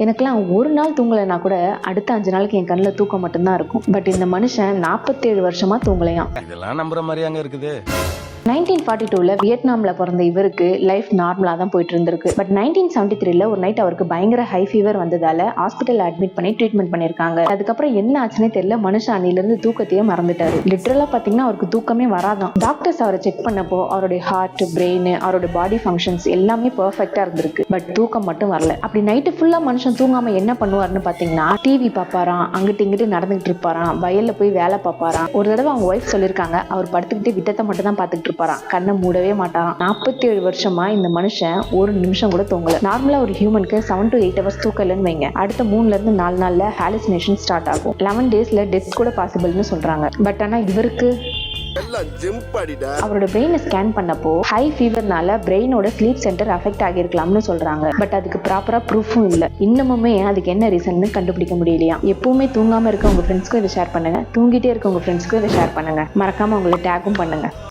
எனக்கெல்லாம் ஒரு நாள் தூங்கலைன்னா கூட அடுத்த 5 நாளைக்கு என் கண்ணில் தூக்கம் மட்டும்தான் இருக்கும். பட் இந்த மனுஷன் 47 வருஷமா தூங்கலையாம். இதெல்லாம் நம்புற மாதிரியாங்க இருக்குது. 1942ல வியட்நாம்ல பிறந்த இவருக்கு லைஃப் நார்மலா தான் போயிட்டு இருந்திருக்கு. பட் 1973ல ஒரு நைட் அவருக்கு பயங்கர ஹை ஃபீவர் வந்ததால ஹாஸ்பிட்டல் அட்மிட் பண்ணி ட்ரீட்மெண்ட் பண்ணிருக்காங்க. அதுக்கப்புறம் என்ன ஆச்சுன்னே தெரியல, மனுஷன் அன்னில இருந்து தூக்கத்தையே மறந்துட்டாரு. லிட்டரலா பாத்தீங்கன்னா அவருக்கு தூக்கமே வராதான். டாக்டர்ஸ் அவரை செக் பண்ணப்போ அவருடைய ஹார்ட், பிரெயின், அவரோட பாடி ஃபங்க்ஷன்ஸ் எல்லாமே பெர்ஃபெக்டா இருந்திருக்கு. பட் தூக்கம் மட்டும் வரல. அப்படி நைட்டு ஃபுல்லா மனுஷன் தூங்காம என்ன பண்ணுவாருன்னு பாத்தீங்கன்னா டிவி பாப்பாராம், அங்கிட்டு இங்கிட்டு நடந்துகிட்டு இருப்பாராம், வயல்ல போய் வேலை பார்ப்பாராம். ஒரு தடவை அவங்க ஒய்ஃப் சொல்லியிருக்காங்க, அவர் படுத்துக்கிட்டு விட்டத்தை மட்டும் தான் பாத்துக்கிட்டு கண்ணை மூடவே மாட்டாராம். 47 வருஷமா இந்த மனுஷன் ஒரு நிமிஷம் கூட தூங்கல. நார்மலா ஒரு ஹியூமனுக்கு 7 to 8 hours தூக்கம் இல்லைன்னு வைங்க, அடுத்த 3ல இருந்து 4 நாள்ல ஹாலுசினேஷன் ஸ்டார்ட் ஆகும். 11 daysல டெத் கூட பாசிபிள்னு சொல்றாங்க. பட் ஆனா இவருக்கு அவரோட பிரெயினை ஸ்கேன் பண்ணப்போ ஹை ஃபீவர்னால பிரெயினோட ஸ்லீப் சென்டர் அஃபெக்ட் ஆகிருக்கலாம்னு சொல்றாங்க. பட் அதுக்கு ப்ராப்பரா ப்ரூஃபும் இல்ல. இன்னமுமே அதுக்கு என்ன ரீசன்னு கண்டுபிடிக்க முடியலையா. எப்பவுமே தூங்காம இருக்க உங்க ஃப்ரெண்ட்ஸ்க்கும் இதை ஷேர் பண்ணுங்க, தூங்கிட்டே இருக்க உங்க ஃப்ரெண்ட்ஸ்க்கும் இதை ஷேர் பண்ணுங்க. மறக்காம உங்களை டேக்கும் பண்ணுங்க.